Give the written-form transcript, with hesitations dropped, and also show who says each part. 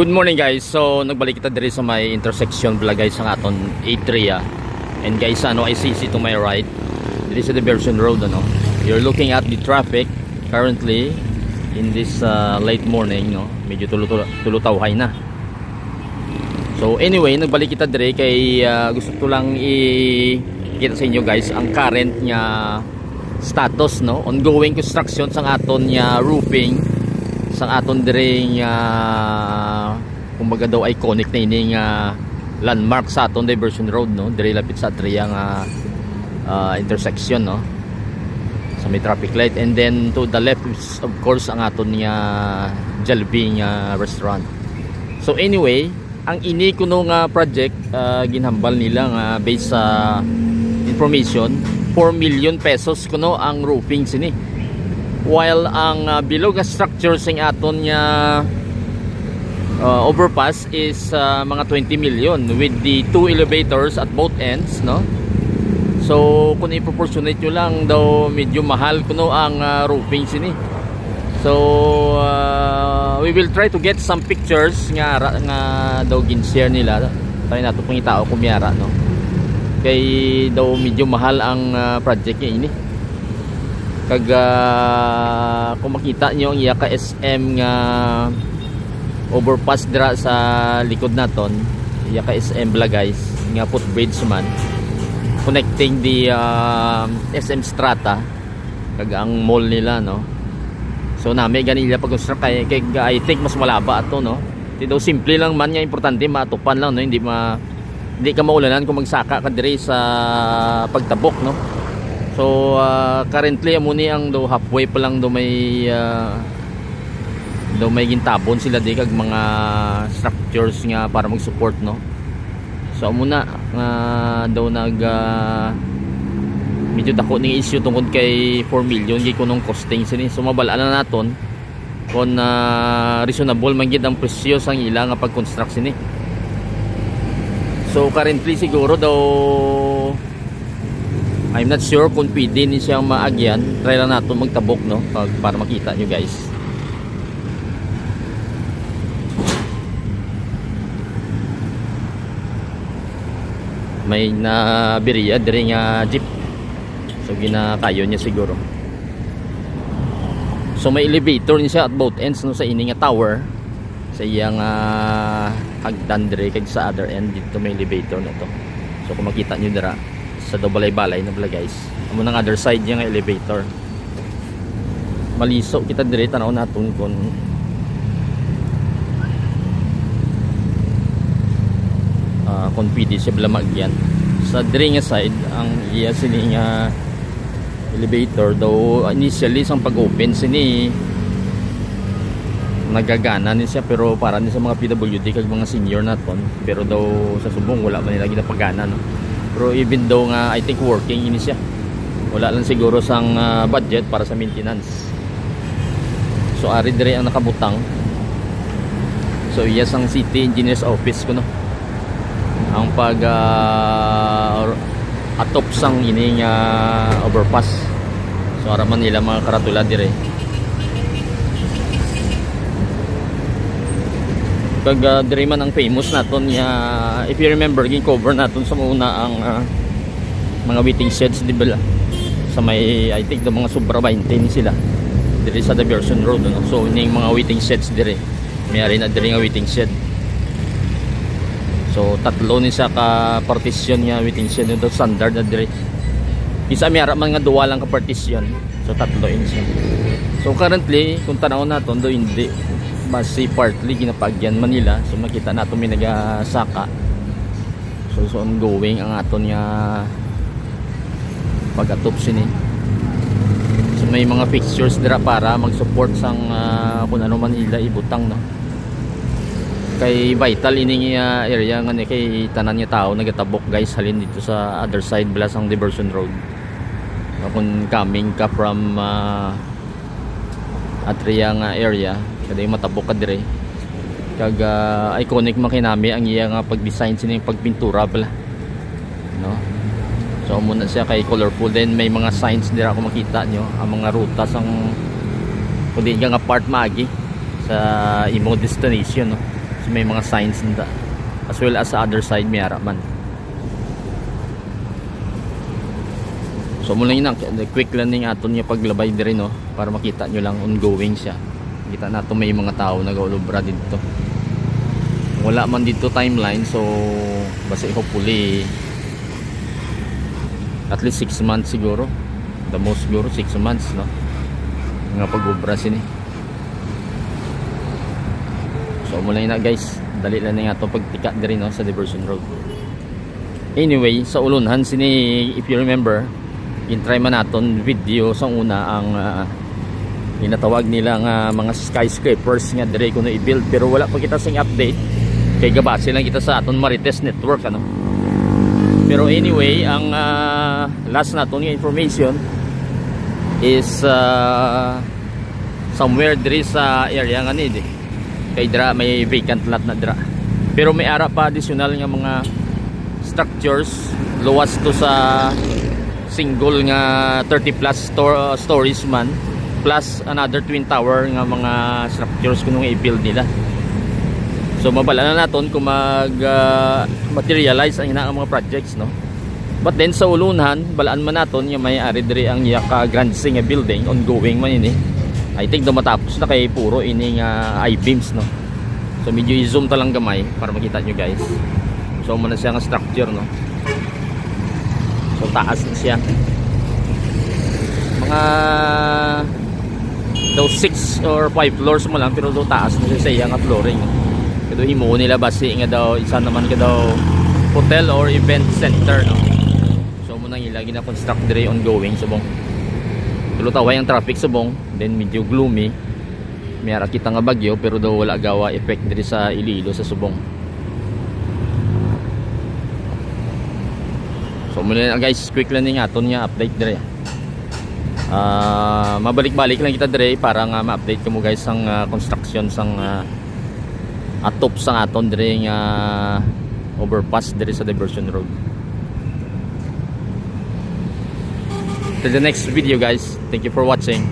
Speaker 1: Good morning guys. So nagbalik kita diri sa may intersection bala guys ang aton area. And guys, I see to my right. Diri sa Diversion Road You're looking at the traffic currently in this late morning Medyo tulutawhay na. So anyway, nagbalik kita diri kay gusto ko lang i-kita sa inyo guys ang current nya status ongoing construction sang aton nya roofing sang aton diri nga kumbaga daw iconic na ini nga landmark sa aton Diversion Road diri lapit sa atriya nga intersection sa may traffic light, and then to the left is of course ang aton nga Jollibee nga restaurant. So anyway, ang ini kuno nga project ginhambal nila nga based sa information 4 million pesos kuno ang roofing sini, while ang below nga structure sing aton nga overpass is mga 20 million with the 2 elevators at both ends So kung i-proportionate nyo lang daw medyo mahal kuno ang roofing sini. So we will try to get some pictures nga daw gin-share nila. Try nato pangitao kumiyara kay daw medyo mahal ang project niya ini. Kag kung makita nyo ang iya ka SM nga overpass dira sa likod naton, iya ka SM bala guys nga footbridge man connecting the SM Strata kag ang mall nila So nami ganila pag-construct kay I think mas malaba ato Di daw simple lang man nga, importante matupan lang hindi ka maulanan kung magsaka ka diri sa pagtabok So currently amuni ang do halfway pa lang do may gintabon sila di kag mga structures nga para mag-support So amuna daw medyo dako ning issue tungkol kay 4 million gi kunong costing sini. So mabalaan na naton kung reasonable man gid ang presyo sang ila nga pag-construct sini. So currently siguro daw I'm not sure kung pwede ni siyang maagyan. Try lang natin magtabok para makita nyo guys. May nabiriya diri nga jeep. So ginakayo niya siguro. So may elevator niya siya at both ends sa ini nga tower. Sa iyang hagdan diri kag sa other end dito may elevator So kung makita nyo dira sa balay-balay na bala guys, amo nang other side niya nga elevator. Maliso kita diri tanaw naton kung pwede siya bala magyan. Sa diri nga side ang iya sini nga elevator daw initially sang pag-open sini nagagana ni siya, pero para ni sa mga PWD kag mga senior naton, pero daw sa subong wala man nila ginapagana Pero even though nga I think working ini siya, wala lang siguro sang budget para sa maintenance. So ari dire ang nakabutang. So iya sang city engineer's office ang pag atop sang ini nga overpass. So ara man nila mga karatula dire. Kag diri man ang famous naton nga, if you remember gin-cover naton sa muna ang mga waiting sheds di ba sa may I think mga sobra 20 ni sila diri sa Diversion Road So ining mga waiting sheds diri mayari na diri nga waiting shed. So tatlo ni sa ka partition nga waiting shed standard na diri. Isa mayara man nga duwa lang ka partition, so tatlo ini siya. So currently kung tanaw naton do hindi basi partly ginapagyan Manila. So makita nato may nagasaka. So ongoing ang aton nga pag-atop sini. So may mga fixtures dira para mag-support sang kung ano man ila ibutang Kay vital ini nga area nga kay tanan nga tao nagatabok guys halin dito sa other side bala sang Diversion Road. Kung coming ka from atriya nga area kada matabok ka dire kag iconic man kinami ang iya nga pag-design sini pagpintura bala So muna siya kay colorful, then may mga signs dira kung makita nyo ang mga ruta sang kundi nga part magi sa imong destination So may mga signs nda, as well as sa other side may ara man. So muna yun, quick landing aton nga paglabay din rin, no, para makita nyo lang ongoing siya. Kita nato may mga tao nag-ulubra dito. Wala man dito timeline, so basta hopefully at least 6 months siguro, the most siguro 6 months, no, nga pag-ubra sini. So muna yun na guys, dali lang nga ito pagtika din rin, no, sa Diversion Road. Anyway, sa ulunhan sini, if you remember, in-try man naton video sa una ang inatawag nilang mga skyscrapers nga dire kuno i-build, pero wala pa kita sing update kay gabase lang kita sa aton Marites network, ano. Pero anyway, ang last naton nga information is somewhere dire sa area nga ni kay dra may vacant lot na dra, pero may ara pa additional nga mga structures luwas to sa single nga 30 plus stories man, plus another twin tower nga mga structures kung i-build nila. So mabala na naton kung mag materialize ang ina mga projects, no. But then sa ulunhan, balaan man naton nga may ari diri ang Yaka Grand Sing building ongoing man ini. I think do matapos na kay puro ini nga I-beams, no. So medyo i-zoom ta lang gamay para makita nyo guys. So muna siya nga structure, no. So taas na siya, mga daw 6 or 5 floors mo lang, pero daw taas na siya sa iyang flooring. Kado himo nila base nga daw isa naman ka daw hotel or event center, no. So muna ilagi na construct dire ongoing subong. Tulutaway ang traffic subong, then medyo gloomy. Mayara kita nga bagyo, pero daw wala gawa effect dire sa Iloilo sa subong. So muna guys, quick lang nga aton nga update dire. Mabalik-balik lang kita dire para nga ma-update ko mo guys ang construction sang atop sang aton dire nga overpass dire sa Diversion Road. Till the next video guys. Thank you for watching.